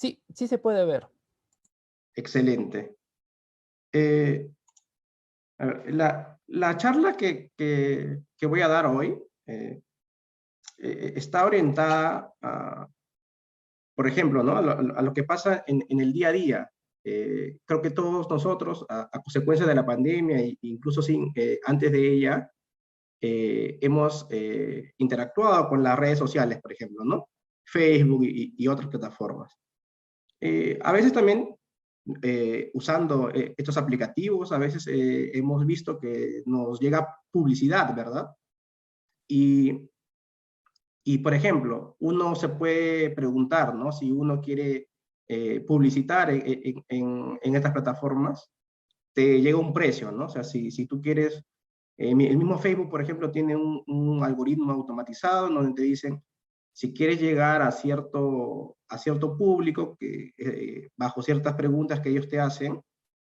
Sí, sí se puede ver. Excelente. Eh, a ver, la charla que voy a dar hoy está orientada a, por ejemplo, ¿no? A lo que pasa en el día a día. Creo que todos nosotros, a consecuencia de la pandemia e incluso sin, antes de ella, hemos interactuado con las redes sociales, por ejemplo, ¿no? Facebook y otras plataformas. A veces también usando estos aplicativos, a veces hemos visto que nos llega publicidad, ¿verdad? Y, y, por ejemplo, uno se puede preguntar, ¿no? Si uno quiere publicitar en estas plataformas, te llega un precio, ¿no? O sea, si tú quieres, el mismo Facebook, por ejemplo, tiene un algoritmo automatizado en donde te dicen, si quieres llegar a cierto público, que bajo ciertas preguntas que ellos te hacen,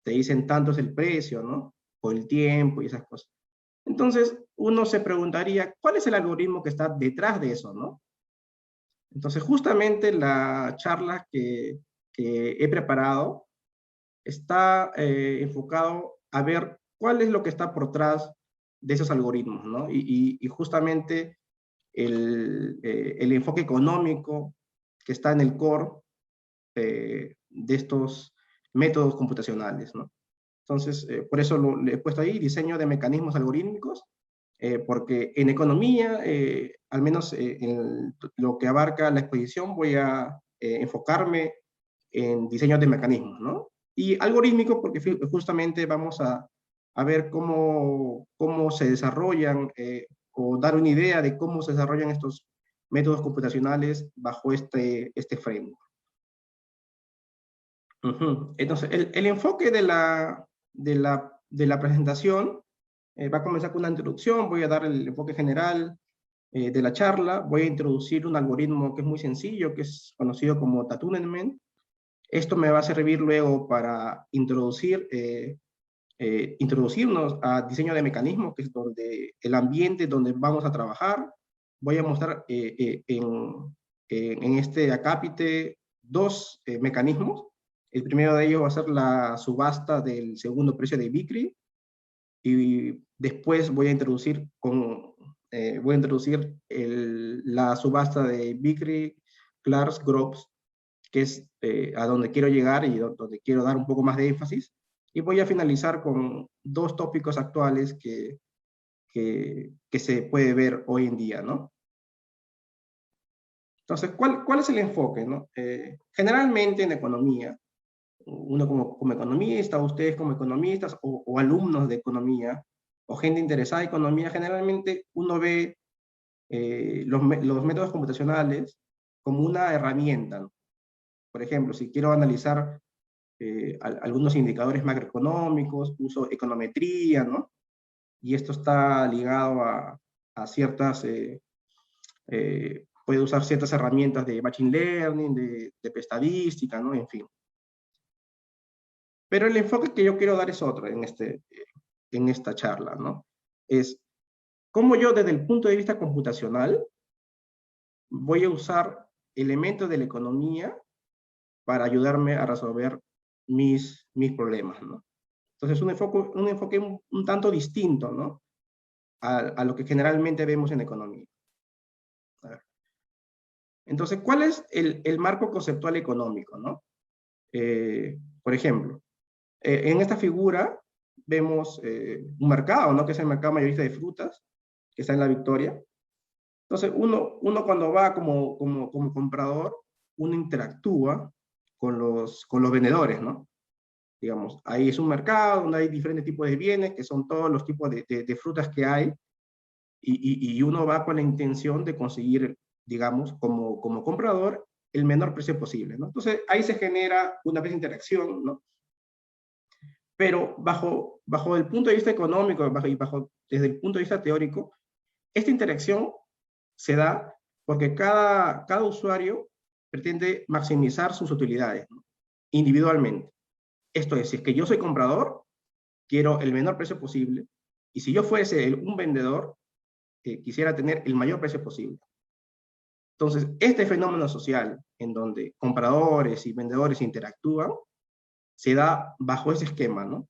te dicen tanto es el precio, ¿no? O el tiempo y esas cosas. Entonces, uno se preguntaría, ¿cuál es el algoritmo que está detrás de eso, no? Entonces, justamente la charla que he preparado está enfocado a ver cuál es lo que está por detrás de esos algoritmos, ¿no? Y justamente el enfoque económico que está en el core de estos métodos computacionales, ¿no? Entonces, por eso le he puesto ahí diseño de mecanismos algorítmicos, porque en economía, al menos en lo que abarca la exposición, voy a enfocarme en diseño de mecanismos, ¿no? Y algorítmico, porque justamente vamos a ver cómo se desarrollan o dar una idea de cómo se desarrollan estos métodos computacionales bajo este framework. Entonces, el enfoque de la presentación va a comenzar con una introducción, voy a dar el enfoque general de la charla, voy a introducir un algoritmo que es muy sencillo, que es conocido como Tatunenment. Esto me va a servir luego para introducirnos a diseño de mecanismos, que es donde el ambiente donde vamos a trabajar. Voy a mostrar en este acápite dos mecanismos. El primero de ellos va a ser la subasta del segundo precio de Bicri, y después voy a introducir la subasta de Bicri, Clarks, Groves, que es a donde quiero llegar y donde quiero dar un poco más de énfasis. Y voy a finalizar con dos tópicos actuales que se puede ver hoy en día, ¿no? Entonces, ¿cuál es el enfoque, no? Generalmente en economía, uno como economista, ustedes como economistas o alumnos de economía, o gente interesada en economía, generalmente uno ve los métodos computacionales como una herramienta, ¿no? Por ejemplo, si quiero analizar algunos indicadores macroeconómicos, uso econometría, ¿no? Y esto está ligado a ciertas, puede usar ciertas herramientas de machine learning, de estadística, ¿no? En fin. Pero el enfoque que yo quiero dar es otro en esta charla, ¿no? Es cómo yo desde el punto de vista computacional voy a usar elementos de la economía para ayudarme a resolver mis problemas, ¿no? Entonces, un enfoque un tanto distinto, ¿no? A lo que generalmente vemos en economía. A ver. Entonces, ¿cuál es el marco conceptual económico, no? Por ejemplo, en esta figura vemos un mercado, ¿no? Que es el mercado mayorista de frutas, que está en La Victoria. Entonces, uno cuando va como comprador, uno interactúa con los vendedores, ¿no? Digamos, ahí es un mercado donde hay diferentes tipos de bienes, que son todos los tipos de frutas que hay, y uno va con la intención de conseguir, digamos, como comprador, el menor precio posible, ¿no? Entonces, ahí se genera una vez interacción, ¿no? Pero bajo el punto de vista económico desde el punto de vista teórico, esta interacción se da porque cada usuario pretende maximizar sus utilidades, ¿no? Individualmente. Esto es, si es que yo soy comprador, quiero el menor precio posible, y si yo fuese un vendedor, quisiera tener el mayor precio posible. Entonces, este fenómeno social, en donde compradores y vendedores interactúan, se da bajo ese esquema, ¿no?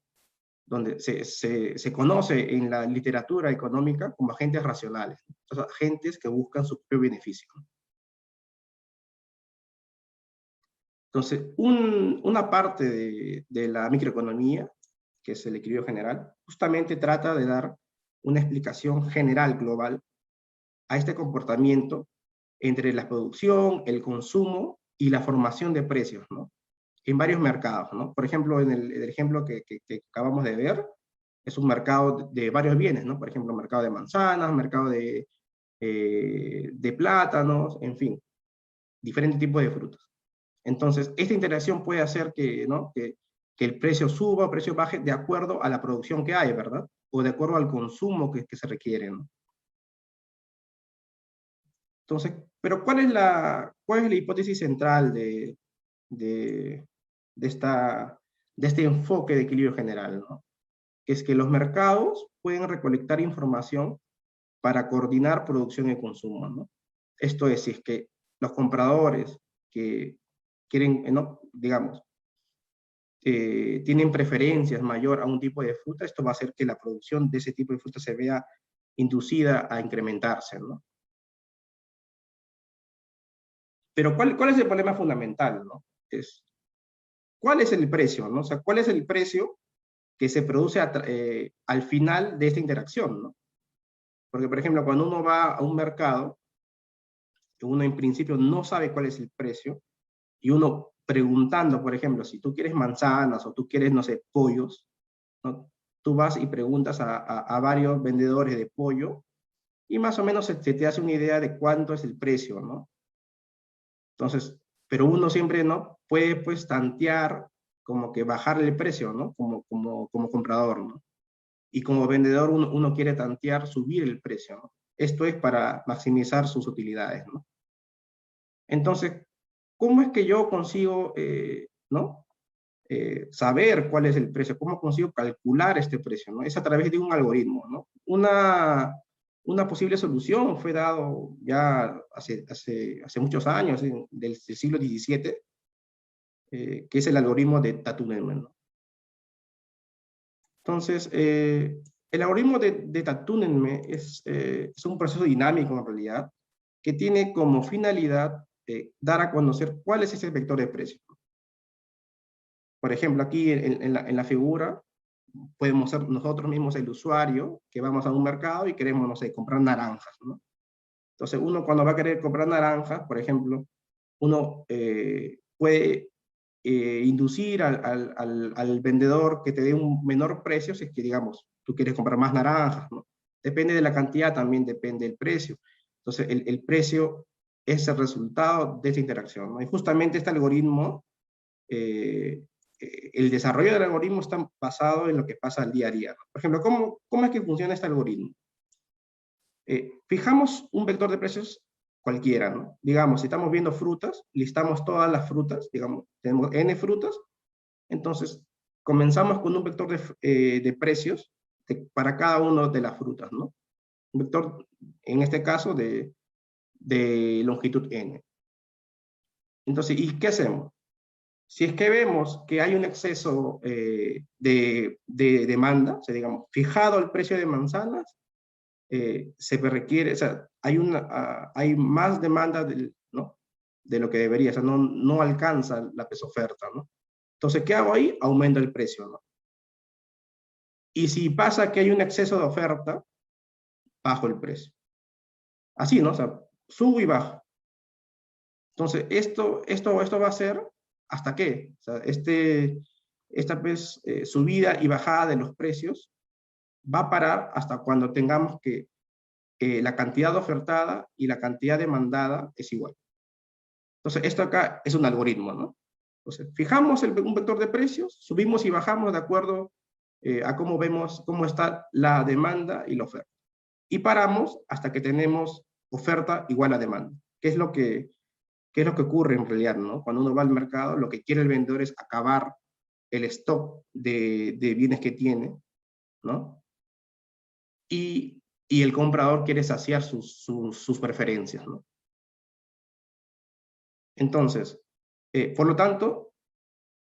Donde se conoce en la literatura económica como agentes racionales, ¿no? O sea, agentes que buscan su propio beneficio. Entonces, una parte de la microeconomía, que es el equilibrio general, justamente trata de dar una explicación general, global, a este comportamiento entre la producción, el consumo y la formación de precios, ¿no? En varios mercados, ¿no? Por ejemplo, en el ejemplo que acabamos de ver, es un mercado de varios bienes, ¿no? Por ejemplo, mercado de manzanas, mercado de plátanos, en fin, diferentes tipos de frutas. Entonces, esta interacción puede hacer que, ¿no? que el precio suba o precio baje de acuerdo a la producción que hay, ¿verdad? O de acuerdo al consumo que se requiere, ¿no? Entonces, pero cuál es la hipótesis central de, de este enfoque de equilibrio general, ¿no? Que es que los mercados pueden recolectar información para coordinar producción y consumo, ¿no? Esto es, si es que los compradores que quieren, ¿no? digamos, tienen preferencias mayor a un tipo de fruta, esto va a hacer que la producción de ese tipo de fruta se vea inducida a incrementarse, ¿no? Pero ¿cuál es el problema fundamental, ¿no? Es, ¿cuál es el precio, ¿no? O sea, ¿cuál es el precio que se produce al final de esta interacción, ¿no? Porque, por ejemplo, cuando uno va a un mercado, uno en principio no sabe cuál es el precio, y uno preguntando, por ejemplo, si tú quieres manzanas o tú quieres, no sé, pollos, ¿no? Tú vas y preguntas a varios vendedores de pollo y más o menos se te hace una idea de cuánto es el precio, ¿no? Entonces, pero uno siempre, ¿no? Puede, pues, tantear, como que bajarle el precio, ¿no? Como comprador, ¿no? Y como vendedor uno quiere tantear, subir el precio, ¿no? Esto es para maximizar sus utilidades, ¿no? Entonces, ¿cómo es que yo consigo, ¿no? Saber cuál es el precio, cómo consigo calcular este precio, ¿no? Es a través de un algoritmo, ¿no? Una posible solución fue dado ya hace muchos años, del siglo XVII, que es el algoritmo de Tatum-Nenman, ¿no? Entonces, el algoritmo de Tatum-Nenman es un proceso dinámico en realidad, que tiene como finalidad dar a conocer cuál es ese vector de precio. Por ejemplo, aquí en la figura podemos ser nosotros mismos el usuario que vamos a un mercado y queremos, no sé, comprar naranjas, ¿no? Entonces uno cuando va a querer comprar naranjas, por ejemplo, uno puede inducir al vendedor que te dé un menor precio si es que, digamos, tú quieres comprar más naranjas, ¿no? Depende de la cantidad, también depende del precio. Entonces el precio es el resultado de esta interacción, ¿no? Y justamente este algoritmo eh, el desarrollo del algoritmo está basado en lo que pasa al día a día. Por ejemplo, ¿cómo es que funciona este algoritmo? Fijamos un vector de precios cualquiera, ¿no? Digamos, si estamos viendo frutas, listamos todas las frutas, digamos, tenemos N frutas, entonces comenzamos con un vector de precios para cada una de las frutas, ¿no? Un vector, en este caso, de longitud N. Entonces, ¿y qué hacemos? Si es que vemos que hay un exceso de demanda, o sea, digamos, fijado el precio de manzanas, se requiere, o sea, hay más demanda ¿no? de lo que debería, o sea, no alcanza la oferta, ¿no? Entonces, ¿qué hago ahí? Aumento el precio, ¿no? Y si pasa que hay un exceso de oferta, bajo el precio. Así, ¿no? O sea, subo y bajo. Entonces, esto va a ser hasta qué. O sea, esta pues, subida y bajada de los precios va a parar hasta cuando tengamos que la cantidad ofertada y la cantidad demandada es igual. Entonces, esto acá es un algoritmo, ¿no? Entonces, fijamos un vector de precios, subimos y bajamos de acuerdo a cómo vemos cómo está la demanda y la oferta. Y paramos hasta que tenemos oferta igual a demanda, que es lo que ¿qué es lo que ocurre en realidad, ¿no? Cuando uno va al mercado, lo que quiere el vendedor es acabar el stock de bienes que tiene, ¿no? Y el comprador quiere saciar sus preferencias, ¿no? Entonces, por lo tanto,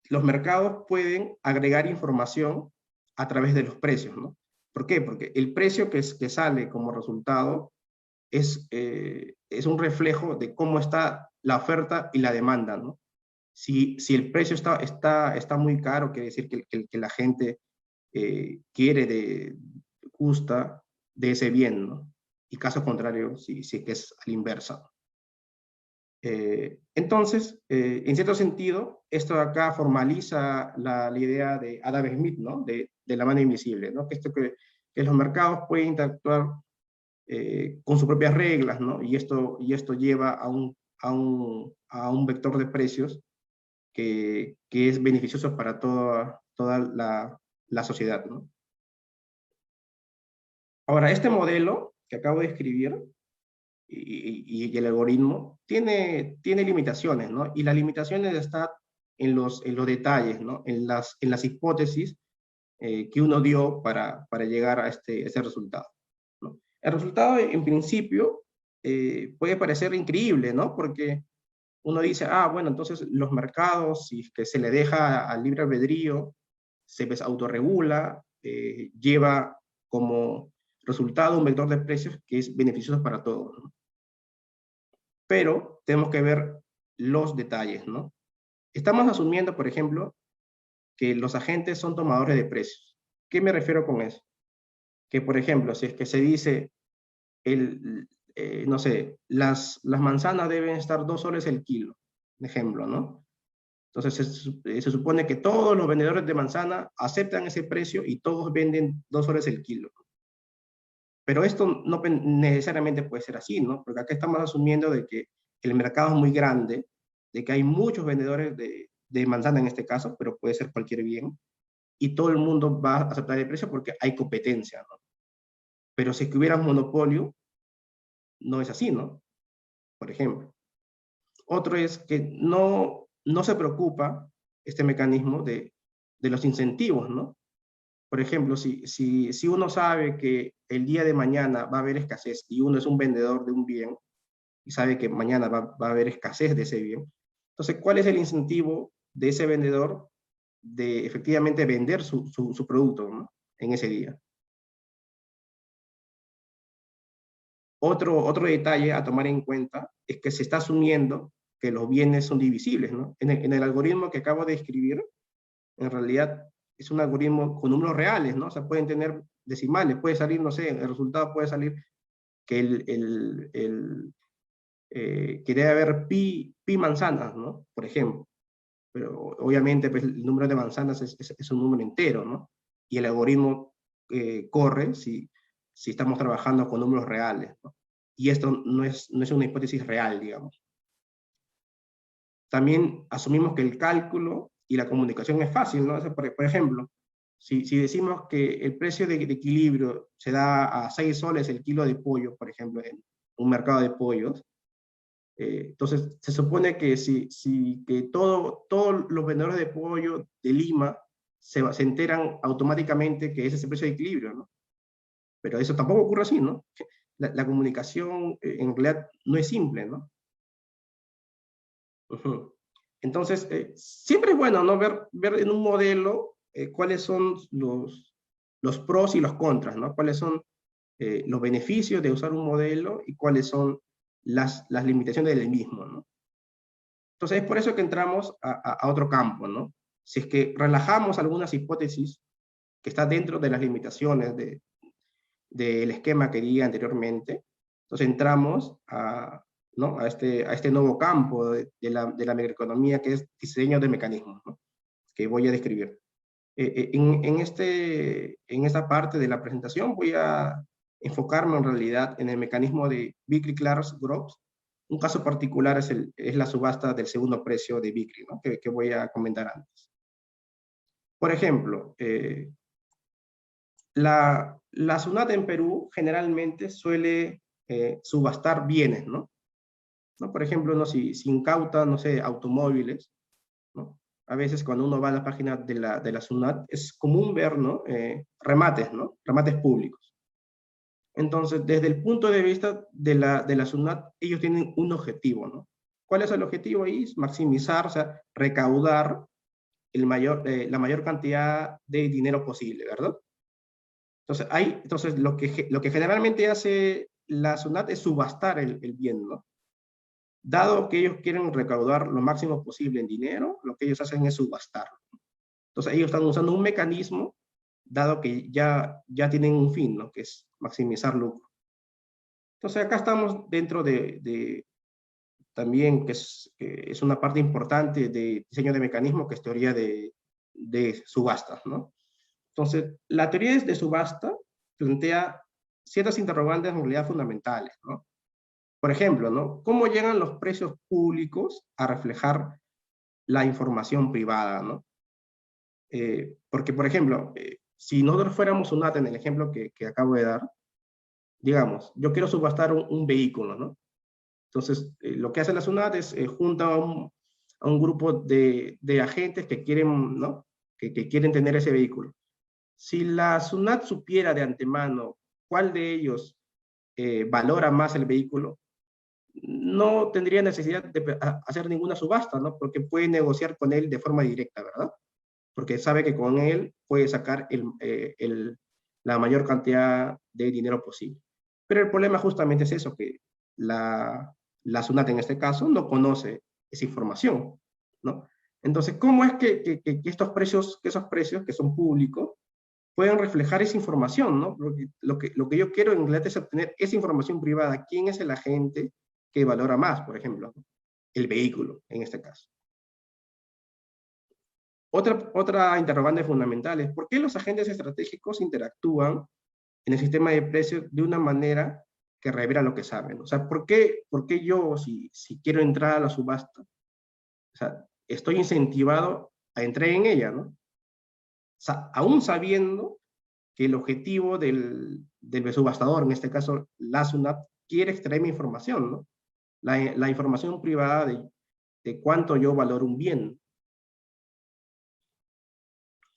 los mercados pueden agregar información a través de los precios, ¿no? ¿Por qué? Porque el precio que sale como resultado es un reflejo de cómo está la oferta y la demanda, ¿no? Si el precio está muy caro, quiere decir que la gente gusta de ese bien, ¿no? Y caso contrario, si que es a la inversa. Entonces, en cierto sentido, esto de acá formaliza la idea de Adam Smith, ¿no? De la mano invisible, ¿no? Que los mercados pueden interactuar con sus propias reglas, ¿no? Y esto lleva a un vector de precios que es beneficioso para toda la sociedad, ¿no? Ahora, este modelo que acabo de escribir y el algoritmo tiene limitaciones, ¿no? Y las limitaciones están en los detalles, ¿no? En las hipótesis que uno dio para llegar a ese resultado, ¿no? El resultado, en principio, puede parecer increíble, ¿no? Porque uno dice, ah, bueno, entonces los mercados, si que se le deja al libre albedrío, se autorregula, lleva como resultado un vector de precios que es beneficioso para todos, ¿no? Pero tenemos que ver los detalles, ¿no? Estamos asumiendo, por ejemplo, que los agentes son tomadores de precios. ¿Qué me refiero con eso? Que, por ejemplo, si es que se dice, no sé, las manzanas deben estar 2 soles el kilo, ejemplo, ¿no? Entonces se supone que todos los vendedores de manzana aceptan ese precio y todos venden 2 soles el kilo. Pero esto no necesariamente puede ser así, ¿no? Porque acá estamos asumiendo de que el mercado es muy grande, de que hay muchos vendedores de manzana en este caso, pero puede ser cualquier bien, y todo el mundo va a aceptar el precio porque hay competencia, ¿no? Pero si hubiera un monopolio, no es así, ¿no? Por ejemplo. Otro es que no se preocupa este mecanismo de los incentivos, ¿no? Por ejemplo, si uno sabe que el día de mañana va a haber escasez y uno es un vendedor de un bien y sabe que mañana va a haber escasez de ese bien, entonces, ¿cuál es el incentivo de ese vendedor de efectivamente vender su producto, ¿no? En ese día? Otro detalle a tomar en cuenta es que se está asumiendo que los bienes son divisibles, ¿no? En el algoritmo que acabo de escribir, en realidad es un algoritmo con números reales, ¿no? O sea, pueden tener decimales, puede salir, no sé, el resultado puede salir que, que debe haber pi manzanas, ¿no? Por ejemplo. Pero obviamente pues, el número de manzanas es un número entero, ¿no? Y el algoritmo corre si estamos trabajando con números reales, ¿no? Y esto no es una hipótesis real, digamos. También asumimos que el cálculo y la comunicación es fácil, ¿no? O sea, por ejemplo, si decimos que el precio de equilibrio se da a 6 soles el kilo de pollo, por ejemplo, en un mercado de pollos, entonces se supone que que todos los vendedores de pollo de Lima se enteran automáticamente que ese es el precio de equilibrio, ¿no? Pero eso tampoco ocurre así, ¿no? La comunicación en realidad no es simple, ¿no? Ujú. Entonces, siempre es bueno, ¿no? Ver en un modelo cuáles son los pros y los contras, ¿no? Cuáles son los beneficios de usar un modelo y cuáles son las limitaciones del mismo, ¿no? Entonces, es por eso que entramos a otro campo, ¿no? Si es que relajamos algunas hipótesis que están dentro de las limitaciones del esquema que di anteriormente, entonces entramos ¿no? a este nuevo campo de la microeconomía que es diseño de mecanismos, ¿no? Que voy a describir. En esta parte de la presentación voy a enfocarme en realidad en el mecanismo de Bickley-Clark-Groves. Un caso particular es la subasta del segundo precio de Bickley, ¿no? Que voy a comentar antes. Por ejemplo, la SUNAT en Perú generalmente suele subastar bienes, ¿no? ¿No? Por ejemplo, ¿no? Si incauta, no sé, automóviles, ¿no? A veces cuando uno va a la página de la SUNAT es común ver, ¿no? Remates, ¿no? Remates públicos. Entonces, desde el punto de vista de la SUNAT, ellos tienen un objetivo, ¿no? ¿Cuál es el objetivo ahí? Maximizar, o sea, recaudar la mayor cantidad de dinero posible, ¿verdad? Entonces lo que generalmente hace la SUNAT es subastar el bien, ¿no? Dado que ellos quieren recaudar lo máximo posible en dinero, lo que ellos hacen es subastar. Entonces ellos están usando un mecanismo, dado que ya tienen un fin, ¿no? Que es maximizar lucro. Entonces acá estamos dentro de también, que es una parte importante de diseño de mecanismo, que es teoría de subastas, ¿no? Entonces, la teoría de subasta plantea ciertas interrogantes en realidad fundamentales, ¿no? Por ejemplo, ¿no? ¿Cómo llegan los precios públicos a reflejar la información privada, ¿no? Porque, por ejemplo, si nosotros fuéramos UNAT en el ejemplo que acabo de dar, digamos, yo quiero subastar un vehículo, ¿no? Entonces, lo que hace la SUNAT es junta a un grupo de agentes que quieren, ¿no? Que quieren tener ese vehículo. Si la SUNAT supiera de antemano cuál de ellos valora más el vehículo, no tendría necesidad de hacer ninguna subasta, ¿no? Porque puede negociar con él de forma directa, ¿verdad? Porque sabe que con él puede sacar la mayor cantidad de dinero posible. Pero el problema justamente es eso, que la SUNAT en este caso no conoce esa información, ¿no? Entonces, ¿cómo es que esos precios que son públicos pueden reflejar esa información, ¿no? Lo que yo quiero en realidad es obtener esa información privada. ¿Quién es el agente que valora más, por ejemplo? El vehículo, en este caso. Otra interrogante fundamental es, ¿por qué los agentes estratégicos interactúan en el sistema de precios de una manera que revela lo que saben? O sea, ¿por qué yo, si quiero entrar a la subasta, o sea, estoy incentivado a entrar en ella, ¿no? O sea, aún sabiendo que el objetivo del subastador, en este caso la SUNAT, quiere extraer mi información, ¿no? La información privada de cuánto yo valoro un bien.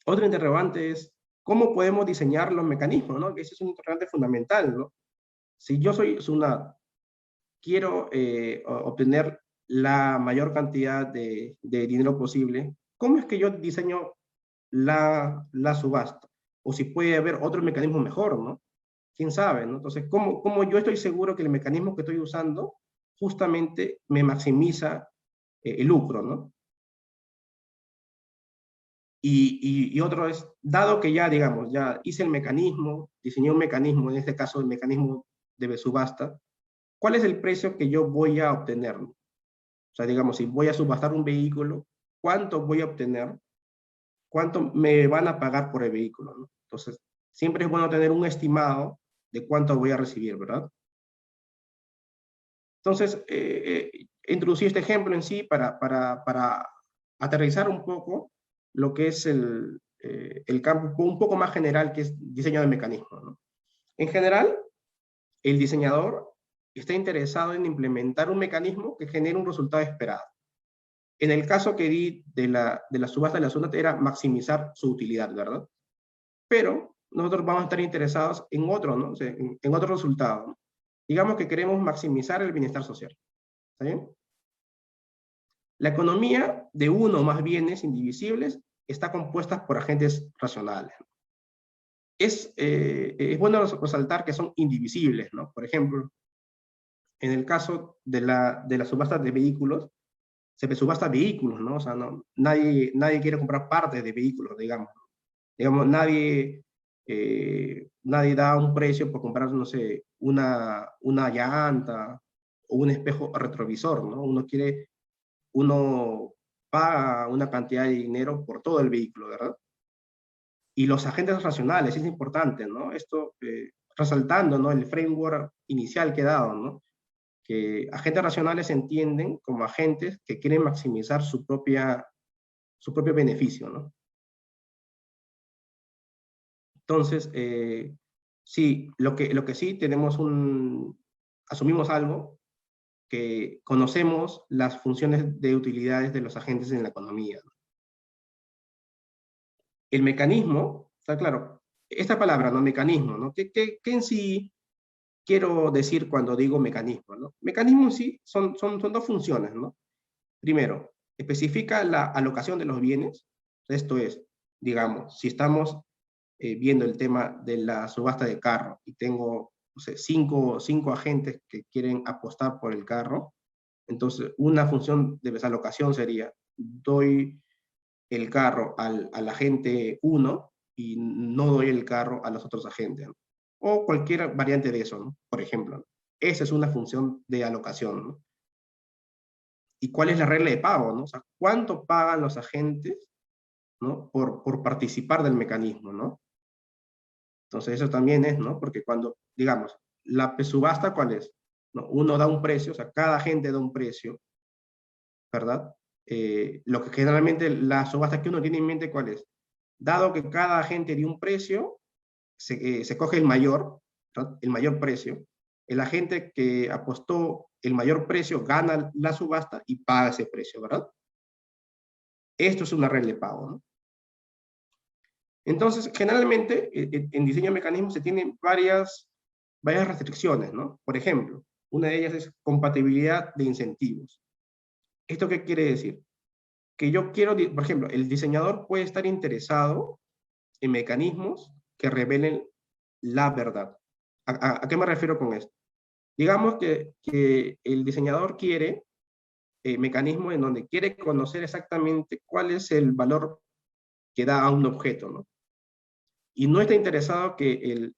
Otro interrogante es, ¿cómo podemos diseñar los mecanismos, ¿no? Que ese es un interrogante fundamental, ¿no? Si yo soy SUNAT, quiero obtener la mayor cantidad de dinero posible, ¿cómo es que yo diseño la subasta? O si puede haber otro mecanismo mejor, ¿no? ¿Quién sabe, no? Entonces, ¿cómo yo estoy seguro que el mecanismo que estoy usando justamente me maximiza el lucro, ¿no? Y otro es, dado que ya, digamos, ya hice el mecanismo, diseñé un mecanismo, en este caso el mecanismo de subasta, ¿cuál es el precio que yo voy a obtener? O sea, digamos, si voy a subastar un vehículo, ¿cuánto voy a obtener? ¿Cuánto me van a pagar por el vehículo, ¿no? Entonces, siempre es bueno tener un estimado de cuánto voy a recibir, ¿verdad? Entonces, introducí este ejemplo en sí para aterrizar un poco lo que es el campo un poco más general, que es diseño de mecanismos, ¿no? En general, el diseñador está interesado en implementar un mecanismo que genere un resultado esperado. En el caso que di de la subasta de la zona era maximizar su utilidad, ¿verdad? Pero nosotros vamos a estar interesados en otro, ¿no? O sea, en otro resultado, ¿no? Digamos que queremos maximizar el bienestar social. ¿Está bien? La economía de uno o más bienes indivisibles está compuesta por agentes racionales. Es bueno resaltar que son indivisibles, ¿no? Por ejemplo, en el caso de la subasta de vehículos, se subasta vehículos, ¿no? O sea, nadie quiere comprar partes de vehículos, digamos. Digamos, nadie da un precio por comprar, no sé, una llanta o un espejo retrovisor, ¿no? Uno paga una cantidad de dinero por todo el vehículo, ¿verdad? Y los agentes racionales, es importante, ¿no? Esto resaltando, ¿no? El framework inicial que he dado, ¿no? Que agentes racionales se entienden como agentes que quieren maximizar su propio beneficio, ¿no? Entonces, sí, lo que sí tenemos asumimos algo, que conocemos las funciones de utilidades de los agentes en la economía, ¿no? El mecanismo, está claro, esta palabra, ¿no? Mecanismo, ¿no? ¿Qué en sí quiero decir cuando digo mecanismo, ¿no? Mecanismo en sí son dos funciones, ¿no? Primero, especifica la alocación de los bienes. Esto es, digamos, si estamos viendo el tema de la subasta de carro y tengo, no sé, cinco agentes que quieren apostar por el carro, entonces una función de desalocación sería, doy el carro al agente 1 y no doy el carro a los otros agentes, ¿no? O cualquier variante de eso, ¿no? Por ejemplo, ¿no? Esa es una función de alocación, ¿no? ¿Y cuál es la regla de pago, ¿no? O sea, ¿cuánto pagan los agentes, ¿no? Por participar del mecanismo, ¿no? Entonces eso también es, ¿no? Porque cuando, digamos, la subasta, ¿cuál es? ¿No? Uno da un precio, o sea, cada agente da un precio, ¿verdad? Lo que generalmente la subasta que uno tiene en mente, ¿cuál es? Dado que cada agente dio un precio, se coge el mayor, ¿verdad? El mayor precio. El agente que apostó el mayor precio gana la subasta y paga ese precio, ¿verdad? Esto es una regla de pago, ¿no? Entonces, generalmente, en diseño de mecanismos se tienen varias restricciones, ¿no? Por ejemplo, una de ellas es compatibilidad de incentivos. ¿Esto qué quiere decir? Que yo quiero, por ejemplo, el diseñador puede estar interesado en mecanismos que revelen la verdad. ¿A qué me refiero con esto? Digamos que el diseñador quiere mecanismos en donde quiere conocer exactamente cuál es el valor que da a un objeto, ¿no? Y no está interesado que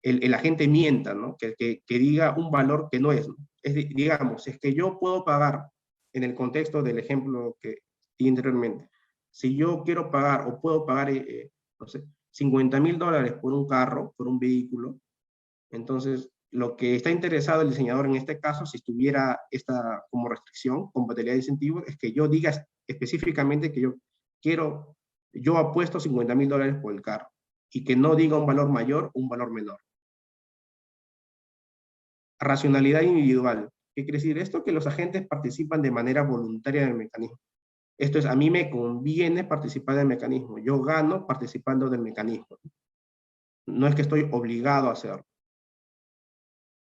el agente mienta, ¿no? Que diga un valor que no es, ¿no? Digamos, es que yo puedo pagar, en el contexto del ejemplo que di anteriormente, si yo quiero pagar o puedo pagar, no sé, $50,000 por un carro, por un vehículo, entonces lo que está interesado el diseñador en este caso, si estuviera esta como restricción, compatibilidad de incentivos, es que yo diga específicamente que yo apuesto $50,000 por el carro y que no diga un valor mayor o un valor menor. Racionalidad individual. ¿Qué quiere decir esto? Que los agentes participan de manera voluntaria en el mecanismo. Esto es, a mí me conviene participar del mecanismo. Yo gano participando del mecanismo. No es que estoy obligado a hacerlo.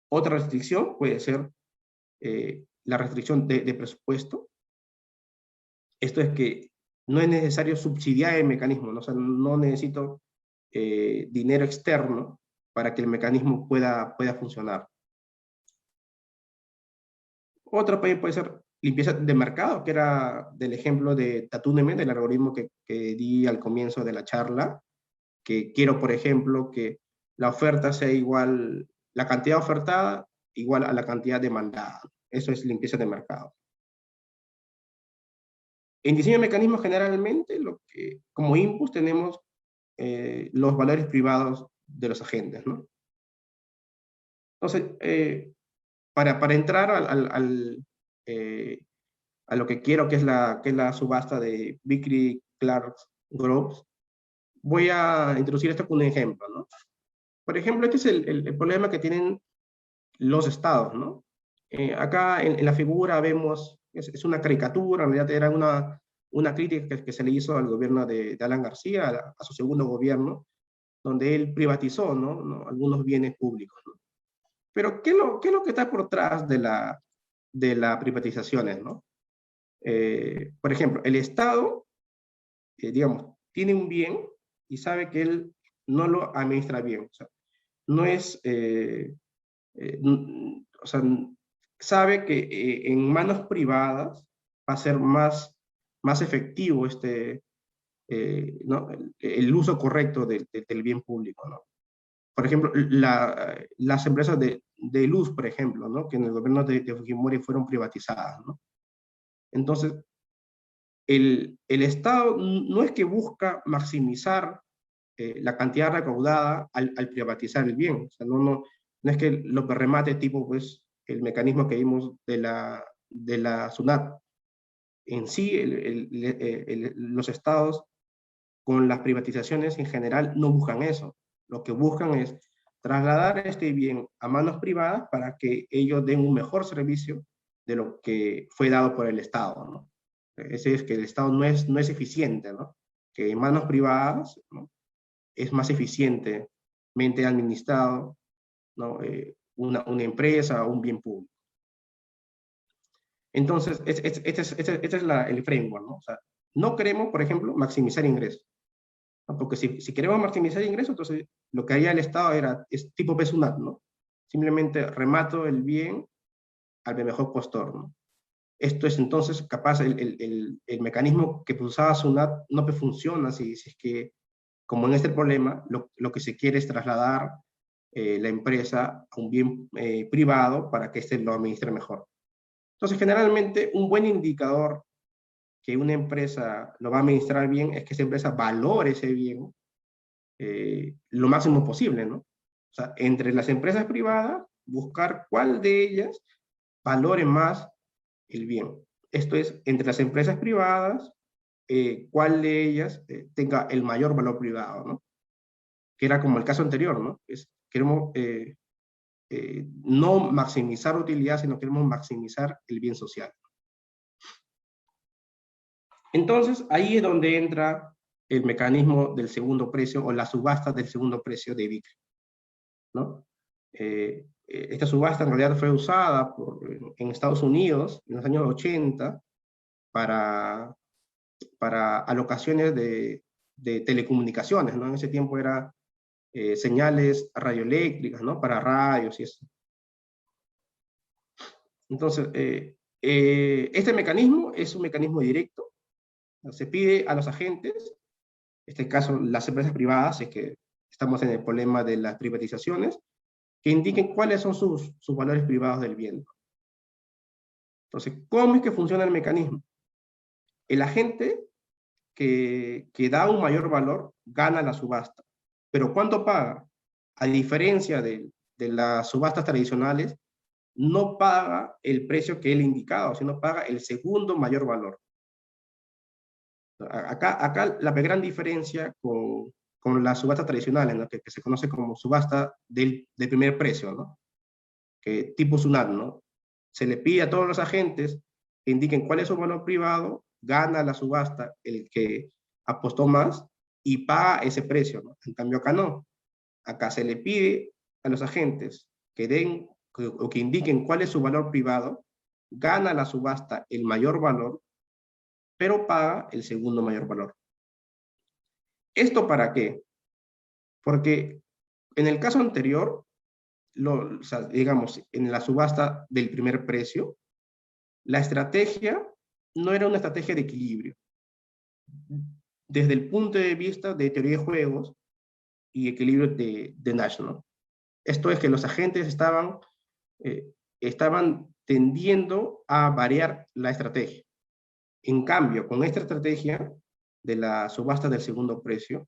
Otra restricción puede ser la restricción de presupuesto. Esto es que no es necesario subsidiar el mecanismo, ¿no? O sea, no necesito dinero externo para que el mecanismo pueda funcionar. Otra puede ser limpieza de mercado, que era del ejemplo de Tatunement, del algoritmo que di al comienzo de la charla, que quiero, por ejemplo, que la oferta sea igual, la cantidad ofertada igual a la cantidad demandada. Eso es limpieza de mercado. En diseño de mecanismos, generalmente, como input tenemos los valores privados de los agentes, ¿no? Entonces, para entrar a lo que quiero, que es la subasta de Vickrey Clark Groves, voy a introducir esto con un ejemplo, ¿no? Por ejemplo, este es el problema que tienen los estados, ¿no? Acá en la figura vemos, es una caricatura, en realidad era una crítica que se le hizo al gobierno de Alan García, a su segundo gobierno, donde él privatizó, ¿no? Algunos bienes públicos, ¿no? Pero ¿qué es lo que está por detrás de las privatizaciones, ¿no? Por ejemplo, el Estado, digamos, tiene un bien y sabe que él no lo administra bien. O sea, no es, o sea, sabe que en manos privadas va a ser más efectivo ¿no? el uso correcto del bien público, ¿no? Por ejemplo, las empresas de luz, por ejemplo, ¿no? Que en el gobierno de Fujimori fueron privatizadas, ¿no? Entonces, el Estado no es que busca maximizar la cantidad recaudada al privatizar el bien. O sea, no es que lo que remate tipo, pues, el mecanismo que vimos de la SUNAT. En sí, los estados con las privatizaciones en general no buscan eso. Lo que buscan es trasladar este bien a manos privadas para que ellos den un mejor servicio de lo que fue dado por el Estado, ¿no? Ese es que el Estado no es eficiente, ¿no? Que en manos privadas, ¿no? Es más eficientemente administrado ¿no? Una empresa o un bien público. Entonces, este es el framework, ¿no? O sea, no queremos, por ejemplo, maximizar ingresos, ¿no? Porque si queremos maximizar ingresos, entonces lo que haría el Estado es tipo PSUNAT, ¿no? Simplemente remato el bien al mejor postor, ¿no? Esto es entonces capaz, el mecanismo que usaba SUNAT no funciona si es que, como en este problema, lo que se quiere es trasladar la empresa a un bien privado para que éste lo administre mejor. Entonces, generalmente, un buen indicador que una empresa lo va a administrar bien es que esa empresa valore ese bien lo máximo posible, ¿no? O sea, entre las empresas privadas, buscar cuál de ellas valore más el bien. Esto es, entre las empresas privadas, cuál de ellas tenga el mayor valor privado, ¿no? Que era como el caso anterior, ¿no? Queremos no maximizar utilidad, sino queremos maximizar el bien social. Entonces, ahí es donde entra el mecanismo del segundo precio o la subasta del segundo precio de Vickrey, ¿no? Esta subasta en realidad fue usada en Estados Unidos en los años 80 para alocaciones de telecomunicaciones, ¿no? En ese tiempo era señales radioeléctricas, ¿no? Para radios y eso. Entonces, este mecanismo es un mecanismo directo. Se pide a los agentes, en este caso las empresas privadas, es que estamos en el problema de las privatizaciones, que indiquen cuáles son sus valores privados del bien. Entonces, ¿cómo es que funciona el mecanismo? El agente que da un mayor valor gana la subasta. ¿Pero cuánto paga? A diferencia de las subastas tradicionales, no paga el precio que él indicado, sino paga el segundo mayor valor. Acá la gran diferencia con las subastas tradicionales, ¿no? que se conoce como subasta del primer precio, ¿no? Que tipo SUNAT, ¿no? Se le pide a todos los agentes que indiquen cuál es su valor privado, gana la subasta el que apostó más y paga ese precio, ¿no? En cambio acá no. Acá se le pide a los agentes que den o que indiquen cuál es su valor privado, gana la subasta el mayor valor, pero paga el segundo mayor valor. ¿Esto para qué? Porque en el caso anterior, o sea, digamos, en la subasta del primer precio, la estrategia no era una estrategia de equilibrio. Desde el punto de vista de teoría de juegos y equilibrio de Nash, ¿no? Esto es que los agentes estaban tendiendo a variar la estrategia. En cambio, con esta estrategia de la subasta del segundo precio,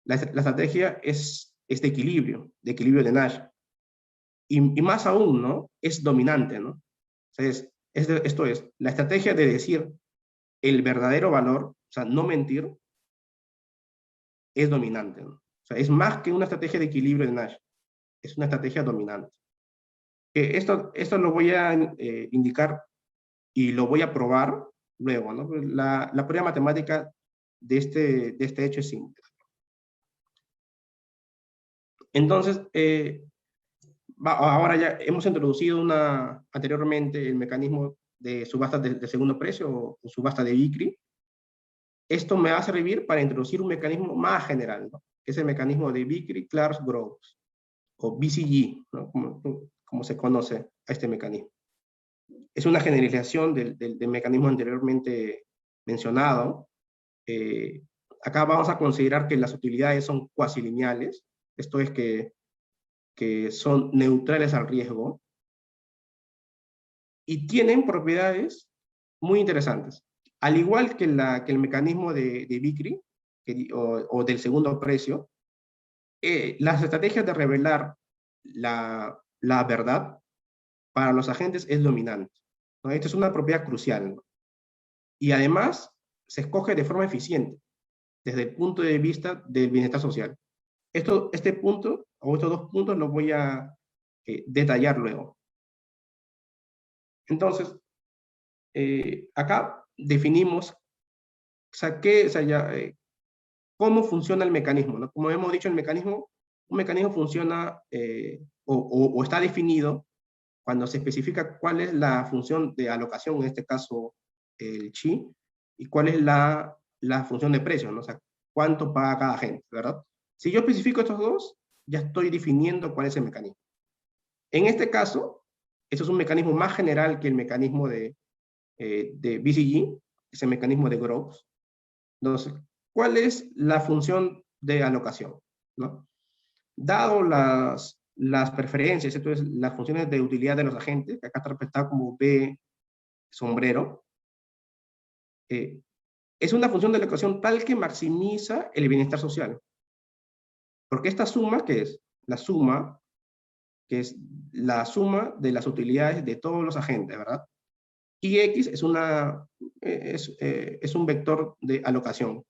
la estrategia es de equilibrio de Nash. Y más aún, ¿no? Es dominante, ¿no? Entonces, esto es, la estrategia de decir el verdadero valor, o sea, no mentir, es dominante, ¿no? O sea, es más que una estrategia de equilibrio de Nash, es una estrategia dominante. Esto lo voy a indicar y lo voy a probar luego, ¿no? La prueba matemática de este hecho es simple. Entonces, ahora ya hemos introducido anteriormente el mecanismo de subasta de segundo precio o subasta de Vickrey. Esto me va a servir para introducir un mecanismo más general, ¿no? Que es el mecanismo de Vickrey-Clark-Groves, o BCG, ¿no? Como se conoce a este mecanismo. Es una generalización del mecanismo anteriormente mencionado. Acá vamos a considerar que las utilidades son cuasilineales, esto es que son neutrales al riesgo, y tienen propiedades muy interesantes. Al igual que el mecanismo de Vickrey, o del segundo precio, las estrategias de revelar la verdad para los agentes es dominante, ¿no? Esto es una propiedad crucial, ¿no? Y además se escoge de forma eficiente desde el punto de vista del bienestar social. Este punto, o estos dos puntos, los voy a detallar luego. Entonces, acá definimos, o sea, cómo funciona el mecanismo, ¿no? Como hemos dicho, el mecanismo Un mecanismo funciona o está definido cuando se especifica cuál es la función de alocación, en este caso el chi, y cuál es la función de precio, ¿no? O sea, cuánto paga cada agente, ¿verdad? Si yo especifico estos dos, ya estoy definiendo cuál es el mecanismo. En este caso, eso es un mecanismo más general que el mecanismo de BCG, ese mecanismo de Groves. Entonces, ¿cuál es la función de alocación? ¿No? Dado las preferencias, entonces las funciones de utilidad de los agentes, que acá está representado como B sombrero, es una función de alocación tal que maximiza el bienestar social. Porque esta suma, ¿qué es? La suma, que es la suma de las utilidades de todos los agentes, ¿verdad? Y X es un vector de alocación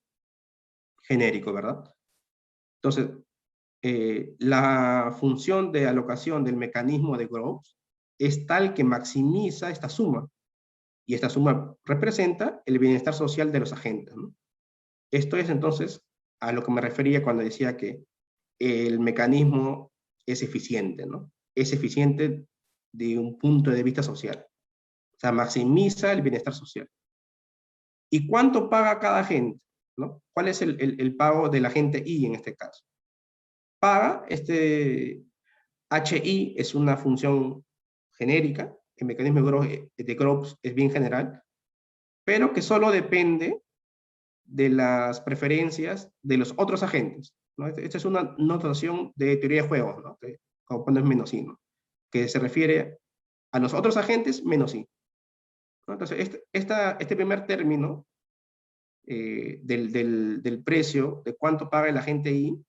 genérico, ¿verdad? Entonces, la función de alocación del mecanismo de Groves es tal que maximiza esta suma, y esta suma representa el bienestar social de los agentes, ¿no? Esto es entonces a lo que me refería cuando decía que el mecanismo es eficiente, ¿no? Es eficiente de un punto de vista social. O sea, maximiza el bienestar social. ¿Y cuánto paga cada agente? ¿No? ¿Cuál es el pago del agente I en este caso? Paga, HI es una función genérica, el mecanismo de Groves es bien general, pero que solo depende de las preferencias de los otros agentes, ¿no? Esta es una notación de teoría de juegos, ¿no? Como cuando es menos I, ¿no? Que se refiere a los otros agentes menos I, ¿no? Entonces, este primer término del precio, de cuánto paga el agente I,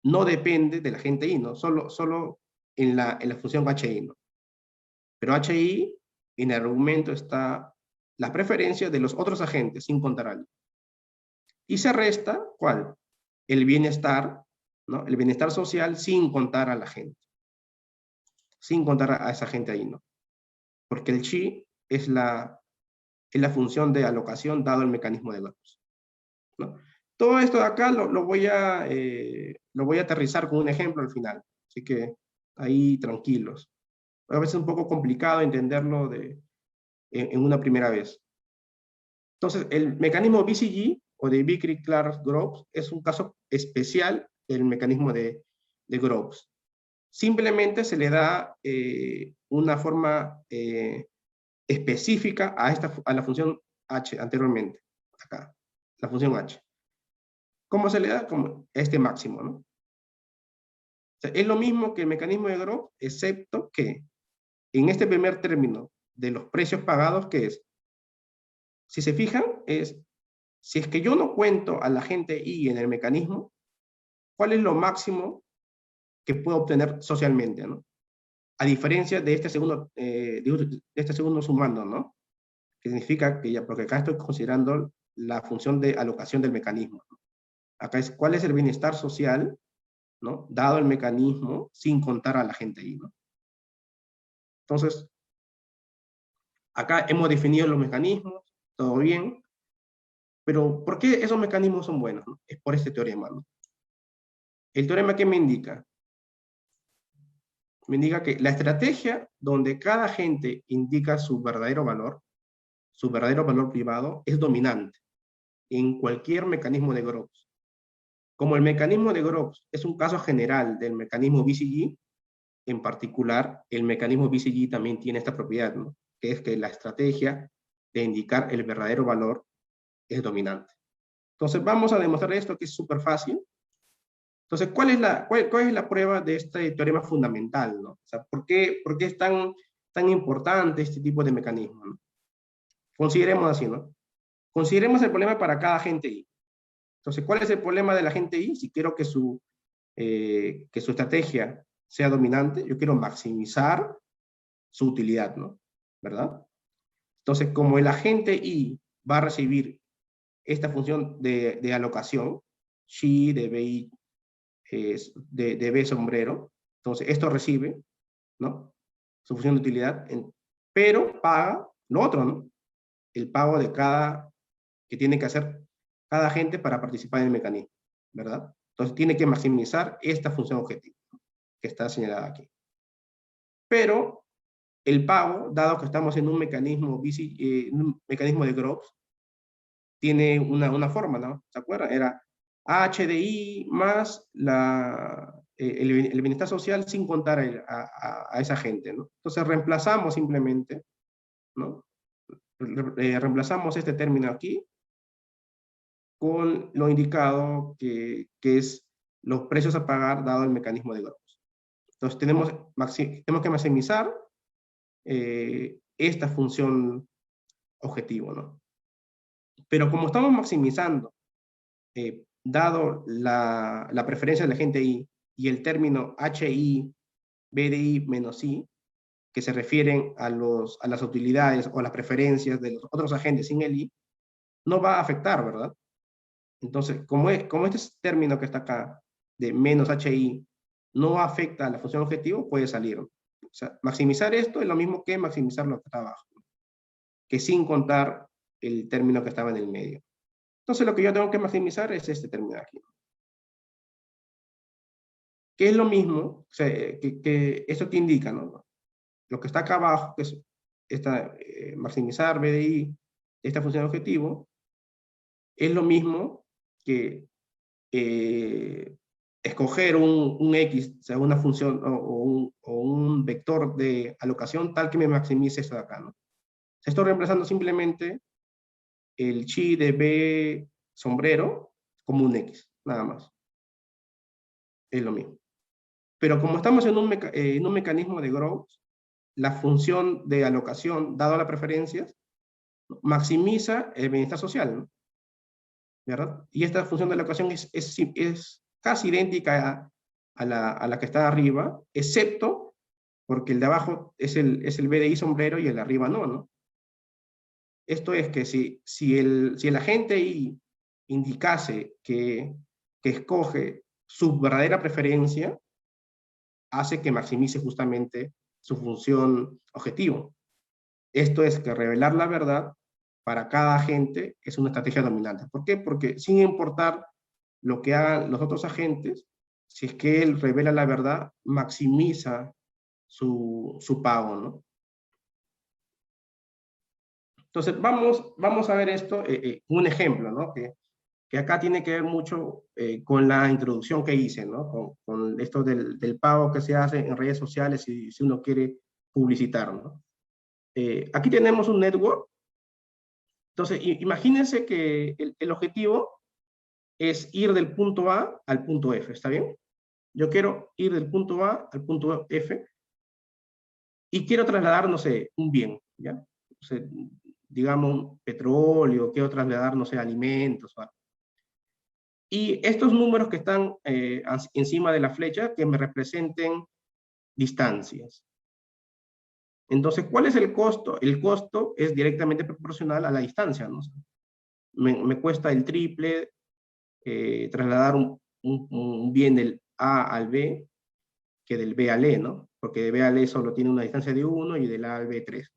no depende del agente I, ¿no? Solo en la función HI, ¿no? Pero HI, en el argumento está la preferencia de los otros agentes, sin contar al I. Y se resta, ¿cuál? El bienestar, ¿no? El bienestar social sin contar a la gente. Sin contar a esa gente ahí, ¿no? Porque el chi es la función de alocación dado el mecanismo de Groves, ¿no? Todo esto de acá lo voy a aterrizar con un ejemplo al final. Así que ahí tranquilos. A veces es un poco complicado entenderlo en una primera vez. Entonces, el mecanismo BCG o de Vickrey-Clark-Groves es un caso especial del mecanismo de Groves. Simplemente se le da una forma específica a la función h anteriormente, acá, la función h. ¿Cómo se le da? Como este máximo, ¿no? O sea, es lo mismo que el mecanismo de Groves, excepto que en este primer término de los precios pagados, ¿qué es? Si se fijan, si es que yo no cuento a la agente I en el mecanismo, ¿cuál es lo máximo que puedo obtener socialmente, ¿no? A diferencia de este segundo sumando, ¿no? Que significa que ya, porque acá estoy considerando la función de alocación del mecanismo, ¿no? Acá es cuál es el bienestar social, ¿no? Dado el mecanismo sin contar a la gente I, ¿no? Entonces, acá hemos definido los mecanismos, todo bien, pero ¿por qué esos mecanismos son buenos, ¿no? Es por este teorema, ¿no? El teorema que me indica que la estrategia donde cada agente indica su verdadero valor privado, es dominante en cualquier mecanismo de Groves. Como el mecanismo de Groves es un caso general del mecanismo BCG, en particular, el mecanismo BCG también tiene esta propiedad, ¿no? Que es que la estrategia de indicar el verdadero valor es dominante. Entonces, vamos a demostrar esto, que es súper fácil. Entonces, ¿cuál es la prueba de este teorema fundamental, ¿no? O sea, ¿por qué es tan importante este tipo de mecanismo, ¿no? Consideremos así, ¿no? Consideremos el problema para cada agente I. Entonces, ¿cuál es el problema del agente I? Si quiero que su estrategia sea dominante, yo quiero maximizar su utilidad, ¿no? ¿Verdad? Entonces, como el agente I va a recibir esta función de alocación, Xi de BI de B sombrero, entonces esto recibe, ¿no? Su función de utilidad, pero paga lo otro, ¿no? El pago que tiene que hacer cada agente para participar en el mecanismo, ¿verdad? Entonces tiene que maximizar esta función objetivo, que está señalada aquí. Pero el pago, dado que estamos en un mecanismo, un mecanismo de Groves, tiene una forma, ¿no? ¿Se acuerdan? Era HDI más el bienestar social sin contar a esa gente, ¿no? Entonces reemplazamos simplemente, ¿no? Reemplazamos este término aquí con lo indicado que es los precios a pagar dado el mecanismo de Groves. Entonces tenemos que maximizar esta función objetivo, ¿no? Pero como estamos maximizando, dado la preferencia de la gente I y el término HI, BDI menos I, que se refieren a las utilidades o las preferencias de los otros agentes sin el I, no va a afectar, ¿verdad? Entonces, como este término que está acá, de menos HI, no afecta a la función objetivo, puede salir. O sea, maximizar esto es lo mismo que maximizar lo que está abajo, que sin contar el término que estaba en el medio. Entonces, lo que yo tengo que maximizar es este término aquí. Que es lo mismo, o sea, que esto te indica, ¿no? Lo que está acá abajo, que es maximizar BDI, esta función objetivo, es lo mismo que escoger un X, o sea, una función o un vector de alocación tal que me maximice esto de acá, ¿no? Estoy reemplazando simplemente el chi de B sombrero como un X, nada más. Es lo mismo. Pero como estamos en un mecanismo de Groves, la función de alocación, dado las preferencias, maximiza el bienestar social, ¿no? ¿Verdad? Y esta función de alocación es casi idéntica a la que está arriba, excepto porque el de abajo es el BDI sombrero y el de arriba no, ¿no? Esto es que si el agente I indicase que escoge su verdadera preferencia, hace que maximice justamente su función objetivo. Esto es que revelar la verdad para cada agente es una estrategia dominante. ¿Por qué? Porque sin importar lo que hagan los otros agentes, si es que él revela la verdad, maximiza su pago, ¿no? Entonces, vamos a ver esto, un ejemplo, ¿no? Que acá tiene que ver mucho con la introducción que hice, ¿no? Con esto del pago que se hace en redes sociales si uno quiere publicitar, ¿no? Aquí tenemos un network. Entonces, imagínense que el objetivo es ir del punto A al punto F, ¿está bien? Yo quiero ir del punto A al punto F y quiero trasladar, no sé, un bien, ¿ya? O sea, digamos, petróleo, quiero trasladar, no sé, alimentos, ¿vale? Y estos números que están encima de la flecha, que me representen distancias. Entonces, ¿cuál es el costo? El costo es directamente proporcional a la distancia, ¿no? Me cuesta el triple trasladar un bien del A al B que del B al E, ¿no? Porque de B al E solo tiene una distancia de 1 y del A al B 3.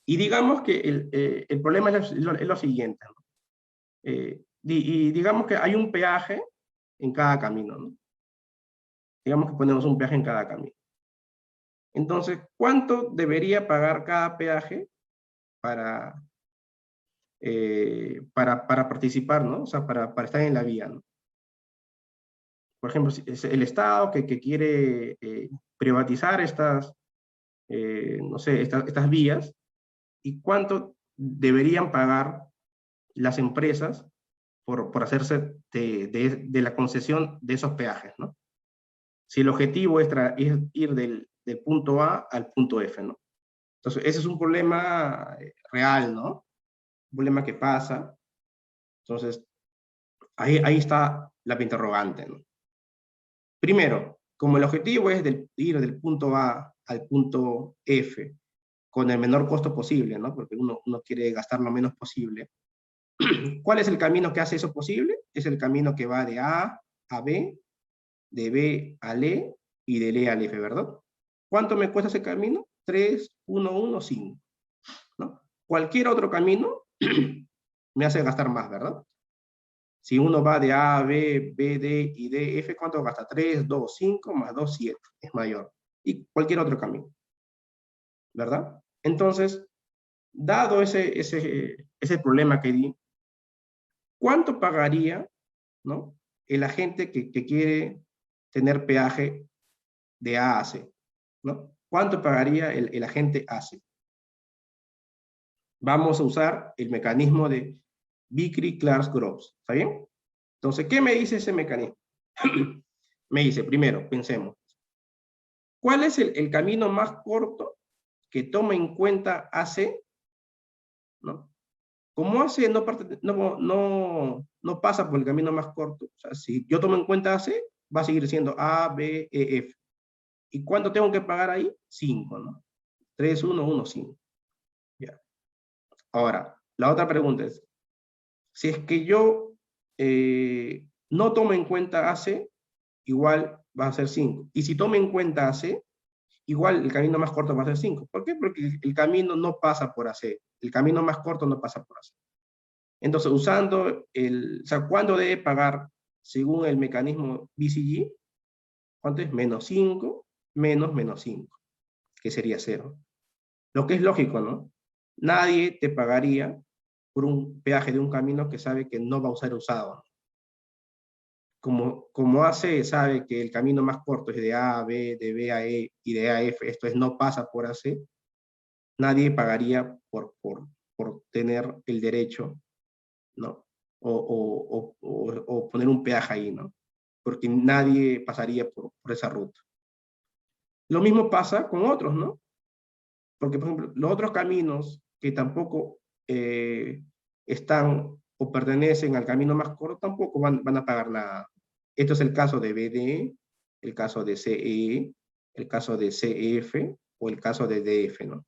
Y digamos que el problema es lo siguiente, ¿no? Y digamos que hay un peaje en cada camino, ¿no? Digamos que ponemos un peaje en cada camino. Entonces, ¿cuánto debería pagar cada peaje para, para participar, ¿no? O sea, para estar en la vía, ¿no? Por ejemplo, si es el Estado que quiere privatizar no sé, estas vías, y cuánto deberían pagar las empresas por hacerse de la concesión de esos peajes, ¿no? Si el objetivo es ir del punto A al punto F, ¿no? Entonces, ese es un problema real, ¿no? Un problema que pasa. Entonces, ahí está la interrogante, ¿no? Primero, como el objetivo es ir del punto A al punto F con el menor costo posible, ¿no? Porque uno quiere gastar lo menos posible. ¿Cuál es el camino que hace eso posible? Es el camino que va de A a B, de B al E y del E al F, ¿verdad? ¿Cuánto me cuesta ese camino? 3, 1, 1, 5. ¿No? Cualquier otro camino me hace gastar más, ¿verdad? Si uno va de A, B, B, D y D, F, ¿cuánto gasta? 3, 2, 5 más 2, 7. Es mayor. Y cualquier otro camino, ¿verdad? Entonces, dado ese problema que di, ¿cuánto pagaría, ¿no?, el agente que quiere tener peaje de A a C, ¿no? ¿Cuánto pagaría el agente AC? Vamos a usar el mecanismo de Vickrey-Clark-Groves, ¿está bien? Entonces, ¿qué me dice ese mecanismo? Me dice, primero, pensemos, ¿cuál es el camino más corto que toma en cuenta AC, ¿no? Como AC no pasa por el camino más corto, o sea, si yo tomo en cuenta AC, va a seguir siendo A, B, E, F. ¿Y cuánto tengo que pagar ahí? 5, ¿no? 3, 1, 1, 5. Ya. Ahora, la otra pregunta es, si es que yo no tomo en cuenta AC, igual va a ser 5. Y si tomo en cuenta AC, igual el camino más corto va a ser 5. ¿Por qué? Porque el camino no pasa por AC. El camino más corto no pasa por AC. Entonces, usando o sea, ¿cuándo debe pagar según el mecanismo BCG? ¿Cuánto es? Menos 5 menos 5, que sería 0. Lo que es lógico, ¿no? Nadie te pagaría por un peaje de un camino que sabe que no va a ser usado. Como AC sabe que el camino más corto es de A a B, de B a E y de A a F, esto es, no pasa por AC, nadie pagaría por tener el derecho, ¿no? O poner un peaje ahí, ¿no? Porque nadie pasaría por esa ruta. Lo mismo pasa con otros, ¿no? Porque, por ejemplo, los otros caminos que tampoco están o pertenecen al camino más corto, tampoco van a pagar nada. Esto es el caso de BD, el caso de CE, el caso de CF o el caso de DF, ¿no?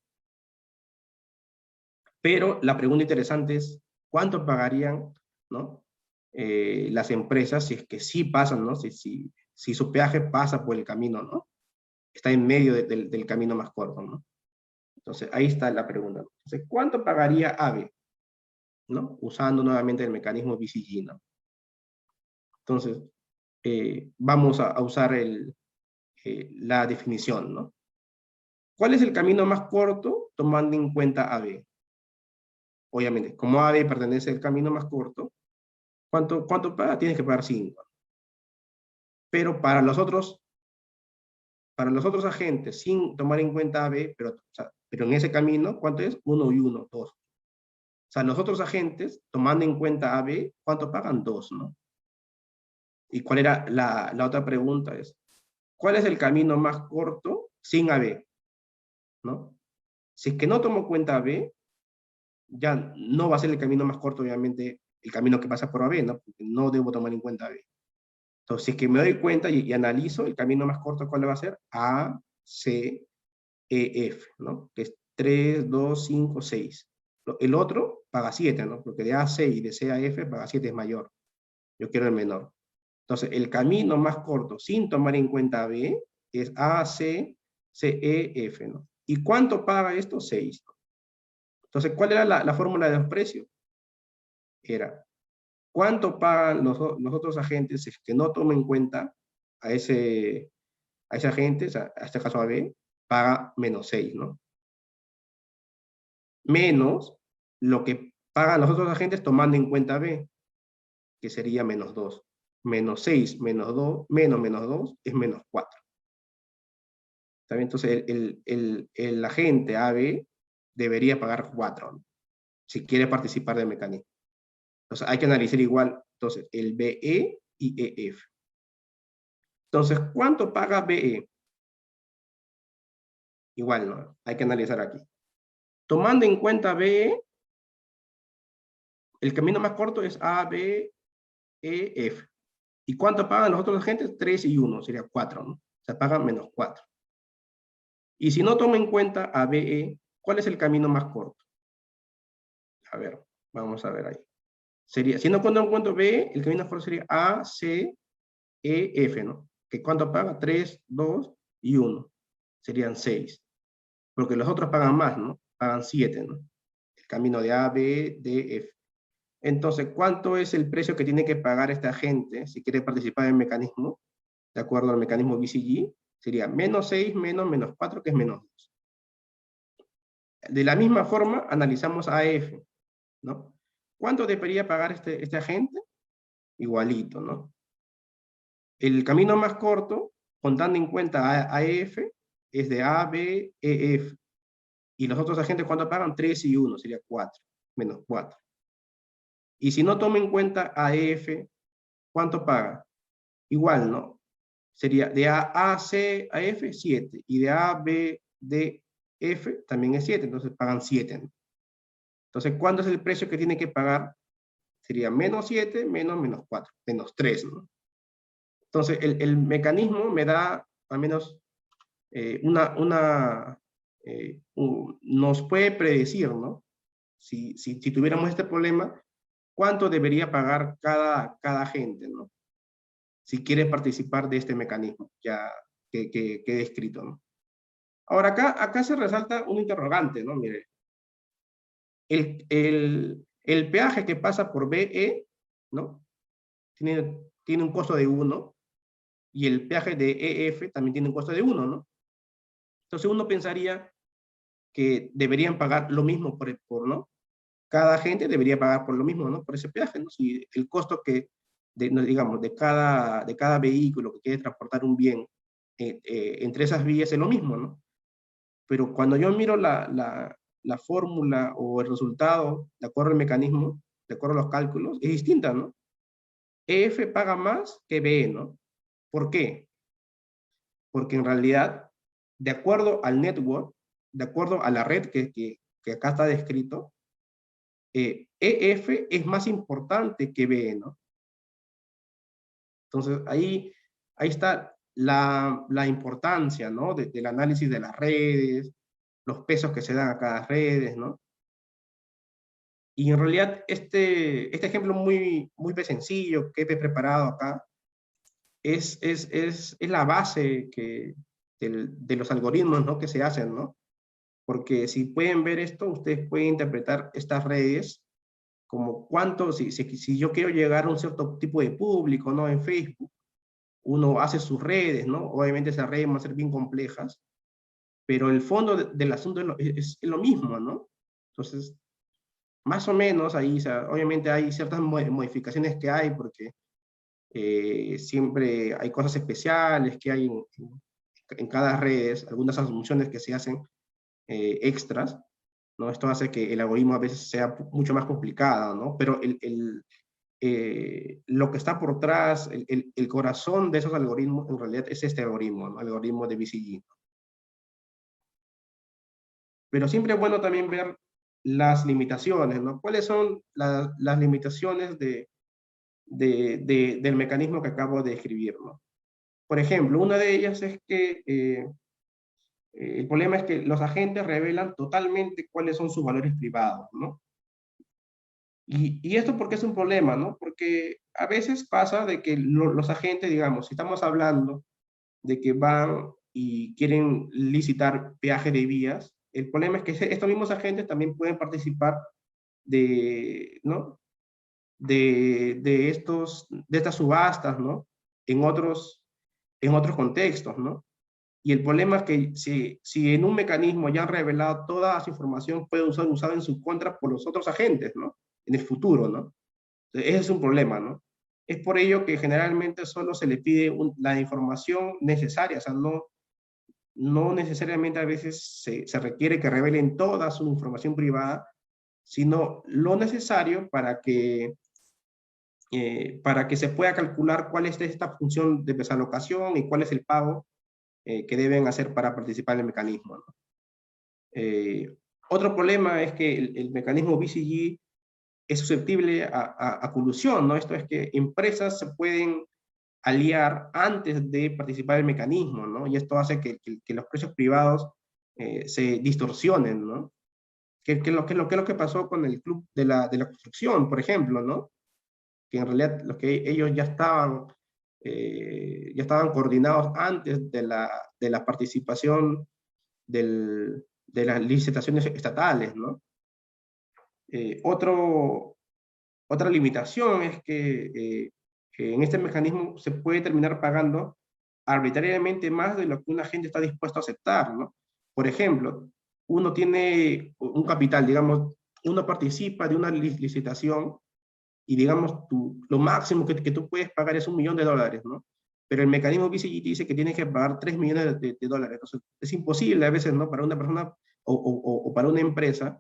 Pero la pregunta interesante es, ¿cuánto pagarían, ¿no?, las empresas si es que sí pasan, ¿no? Si su peaje pasa por el camino, ¿no? Está en medio del camino más corto, ¿no? Entonces, ahí está la pregunta. Entonces, ¿cuánto pagaría AVE, ¿no? Usando nuevamente el mecanismo BCG, ¿no? Entonces, vamos a usar la definición, ¿no? ¿Cuál es el camino más corto tomando en cuenta AB? Obviamente, como AB pertenece al camino más corto, ¿cuánto paga? Tienes que pagar 5. Pero para los otros agentes, sin tomar en cuenta AB, pero en ese camino, ¿cuánto es? 1 y 1, 2. O sea, los otros agentes, tomando en cuenta AB, ¿cuánto pagan? 2, ¿no? ¿Y cuál era la otra pregunta? Es, ¿cuál es el camino más corto sin AB? ¿No? Si es que no tomo cuenta AB, ya no va a ser el camino más corto, obviamente, el camino que pasa por AB, ¿no? Porque no debo tomar en cuenta AB. Entonces, si es que me doy cuenta y analizo, el camino más corto, ¿cuál va a ser? A, C, E, F, ¿no? Que es 3, 2, 5, 6. El otro paga 7, ¿no? Porque de A a C y de C a F paga 7 es mayor. Yo quiero el menor. Entonces, el camino más corto, sin tomar en cuenta B, es A, C, C, E, F, ¿no? ¿Y cuánto paga esto? 6. Entonces, ¿cuál era la fórmula de los precios? Era, ¿cuánto pagan los otros agentes si es que no tomen en cuenta a ese agente, o sea, a este caso a B, paga menos 6, ¿no? Menos lo que pagan los otros agentes tomando en cuenta B, que sería menos 2. Menos 6 menos 2, menos 2 es menos 4. ¿Está bien? Entonces, el agente AB debería pagar 4, ¿no?, si quiere participar del mecanismo. Entonces, hay que analizar igual, entonces, el BE y EF. Entonces, ¿cuánto paga BE? Igual, ¿no? Hay que analizar aquí. Tomando en cuenta BE, el camino más corto es A, B, E, F. ¿Y cuánto pagan los otros agentes? 3 y 1, sería 4, ¿no? O sea, pagan menos 4. Y si no tomo en cuenta a BE, ¿cuál es el camino más corto? A ver, vamos a ver ahí. Sería, si no cuento en cuenta B, el camino más corto sería A, C, E, F, ¿no? ¿Que cuánto paga? 3, 2 y 1. Serían 6. Porque los otros pagan más, ¿no? Pagan 7, ¿no? El camino de A, B, D, F. Entonces, ¿cuánto es el precio que tiene que pagar esta gente si quiere participar en el mecanismo? De acuerdo al mecanismo BCG, sería -6 menos -4, que es -2. De la misma forma, analizamos AF, ¿no? ¿Cuánto debería pagar este agente? Igualito, ¿no? El camino más corto, contando en cuenta AF, es de A, B, E, F. Y los otros agentes, ¿cuánto pagan? 3 y 1, sería 4, -4. Y si no tomo en cuenta AF, ¿cuánto paga? Igual, ¿no? Sería de A, C, a F, 7. Y de A, B, D, F también es 7, entonces pagan 7, ¿no? Entonces, ¿cuánto es el precio que tiene que pagar? Sería -7 menos -4, -3, ¿no? Entonces, el mecanismo me da al menos nos puede predecir, ¿no? Si tuviéramos este problema, ¿cuánto debería pagar cada agente, ¿no? Si quiere participar de este mecanismo ya que he descrito, ¿no? Ahora, acá se resalta un interrogante, ¿no? Mire, el peaje que pasa por BE, ¿no? Tiene un costo de 1, y el peaje de EF también tiene un costo de 1, ¿no? Entonces uno pensaría que deberían pagar lo mismo ¿no? Cada agente debería pagar por lo mismo, ¿no? Por ese peaje, ¿no? Si el costo digamos, de cada vehículo que quiere transportar un bien entre esas vías es lo mismo, ¿no? Pero cuando yo miro la fórmula o el resultado, de acuerdo al mecanismo, de acuerdo a los cálculos, es distinta, ¿no? EF paga más que BE, ¿no? ¿Por qué? Porque en realidad, de acuerdo al network, de acuerdo a la red que acá está descrito, EF es más importante que BE, ¿no? Entonces, ahí está la importancia, ¿no? Del análisis de las redes, los pesos que se dan a cada redes, ¿no? Y en realidad, este ejemplo muy sencillo que he preparado acá es la base de los algoritmos, ¿no? Que se hacen, ¿no? Porque si pueden ver esto, ustedes pueden interpretar estas redes como si yo quiero llegar a un cierto tipo de público, ¿no? En Facebook, uno hace sus redes, ¿no? Obviamente esas redes van a ser bien complejas, pero el fondo del asunto es lo mismo, ¿no? Entonces, más o menos ahí, o sea, obviamente hay ciertas modificaciones que hay, porque siempre hay cosas especiales que hay en cada red, algunas asunciones que se hacen extras, ¿no? Esto hace que el algoritmo a veces sea mucho más complicado, ¿no? Pero lo que está por detrás, el corazón de esos algoritmos, en realidad es este algoritmo, ¿no? El algoritmo de BCG. Pero siempre es bueno también ver las limitaciones, ¿no? ¿Cuáles son las limitaciones del mecanismo que acabo de describir, ¿no? Por ejemplo, una de ellas es que el problema es que los agentes revelan totalmente cuáles son sus valores privados, ¿no? Y esto porque es un problema, ¿no? Porque a veces pasa de que los agentes, digamos, si estamos hablando de que van y quieren licitar peaje de vías, el problema es que estos mismos agentes también pueden participar ¿no? de estas subastas, ¿no? En otros contextos, ¿no? Y el problema es que si en un mecanismo ya han revelado toda esa información, puede ser usada en su contra por los otros agentes, ¿no? En el futuro, ¿no? Ese es un problema, ¿no? Es por ello que generalmente solo se le pide la información necesaria, o sea, no necesariamente a veces se requiere que revelen toda su información privada, sino lo necesario para que se pueda calcular cuál es esta función de desalocación y cuál es el pago que deben hacer para participar en el mecanismo, ¿no? Otro problema es que el mecanismo BCG es susceptible a colusión, ¿no? Esto es que empresas se pueden aliar antes de participar del mecanismo, ¿no? Y esto hace que los precios privados se distorsionen, ¿no? ¿Qué es lo que pasó con el club de la construcción, por ejemplo, ¿no? Que en realidad ellos ya estaban coordinados antes de la participación de las licitaciones estatales, ¿no? Eh, otro, Otra limitación es que en este mecanismo se puede terminar pagando arbitrariamente más de lo que una gente está dispuesto a aceptar, ¿no? Por ejemplo, uno tiene un capital, digamos, uno participa de una licitación y digamos, lo máximo que tú puedes pagar es $1.000.000, ¿no? Pero el mecanismo BCG dice que tienes que pagar $3 millones de dólares. Entonces, es imposible a veces, ¿no? Para una persona o para una empresa,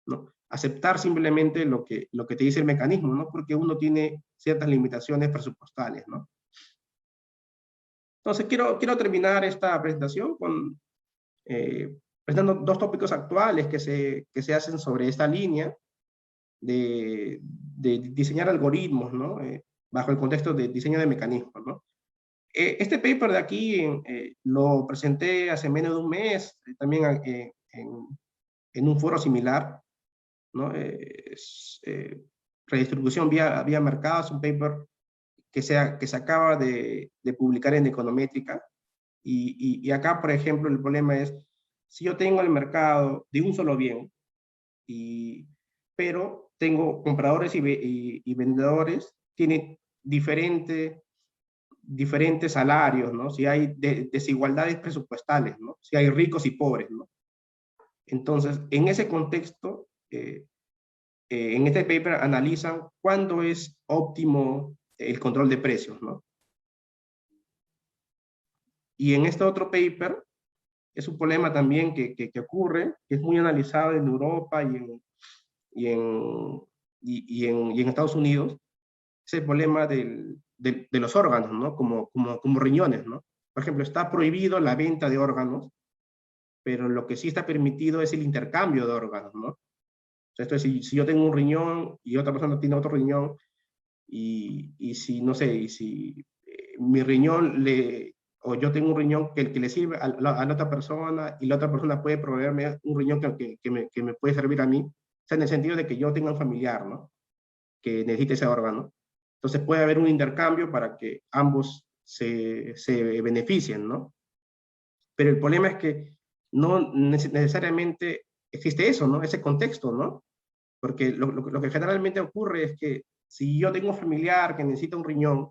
¿no? Aceptar simplemente lo que te dice el mecanismo, ¿no? Porque uno tiene ciertas limitaciones presupuestales, ¿no? Entonces, quiero terminar esta presentación presentando dos tópicos actuales que se hacen sobre esta línea de diseñar algoritmos, ¿no? Bajo el contexto de diseño de mecanismos, ¿no? Este paper de aquí lo presenté hace menos de un mes, también en un foro similar, ¿no? Redistribución vía mercado, es un paper que se acaba de publicar en Econométrica, y acá, por ejemplo, el problema es, si yo tengo el mercado de un solo bien, pero tengo compradores y vendedores, tienen diferentes salarios, ¿no? Si hay desigualdades presupuestales, ¿no? Si hay ricos y pobres, ¿no? Entonces, en ese contexto, en este paper analizan cuándo es óptimo el control de precios, ¿no? Y en este otro paper, es un problema también que ocurre, que es muy analizado en Europa y en, y en Estados Unidos, es el problema de los órganos, ¿no? Como riñones, ¿no? Por ejemplo, está prohibido la venta de órganos, pero lo que sí está permitido es el intercambio de órganos, ¿no? O sea, esto es, si yo tengo un riñón y otra persona tiene otro riñón, y si, no sé, y si mi riñón o yo tengo un riñón que le sirve a la otra persona, y la otra persona puede proveerme un riñón que me puede servir a mí, o sea, en el sentido de que yo tenga un familiar, ¿no? Que necesite ese órgano. Entonces puede haber un intercambio para que ambos se beneficien, ¿no? Pero el problema es que no necesariamente existe eso, ¿no? Ese contexto, ¿no? Porque lo que generalmente ocurre es que si yo tengo un familiar que necesita un riñón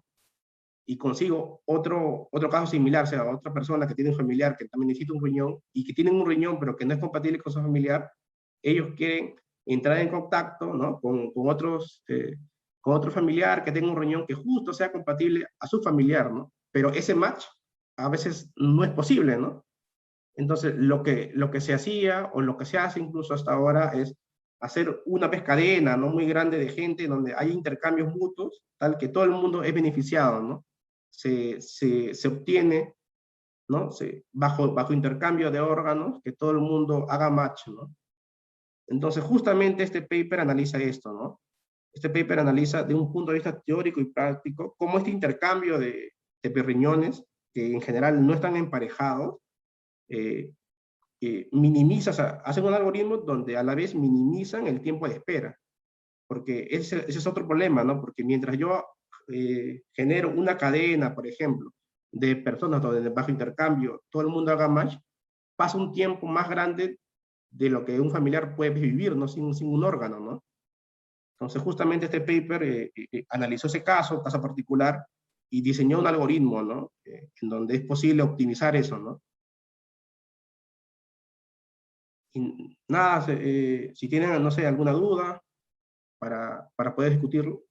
y consigo otro caso similar, o sea, otra persona que tiene un familiar que también necesita un riñón y que tienen un riñón pero que no es compatible con su familiar, ellos quieren entrar en contacto, ¿no? Con otro familiar que tenga un riñón que justo sea compatible a su familiar, ¿no? Pero ese match a veces no es posible, ¿no? Entonces, lo que se hacía, o lo que se hace incluso hasta ahora, es hacer una pescadena, ¿no? Muy grande de gente, donde hay intercambios mutuos, tal que todo el mundo es beneficiado, ¿no? Se obtiene, ¿no? Bajo intercambio de órganos, que todo el mundo haga match, ¿no? Entonces, justamente este paper analiza esto, ¿no? Este paper analiza de un punto de vista teórico y práctico cómo este intercambio de riñones, que en general no están emparejados, eh, minimiza, o sea, hacen un algoritmo donde a la vez minimizan el tiempo de espera, porque ese es otro problema, ¿no? Porque mientras yo genero una cadena, por ejemplo, de personas donde bajo intercambio todo el mundo haga match, pasa un tiempo más grande de lo que un familiar puede vivir, ¿no? Sin un órgano, ¿no? Entonces, justamente este paper analizó ese caso particular, y diseñó un algoritmo, ¿no? En donde es posible optimizar eso, ¿no? Y nada, si tienen, no sé, alguna duda para poder discutirlo.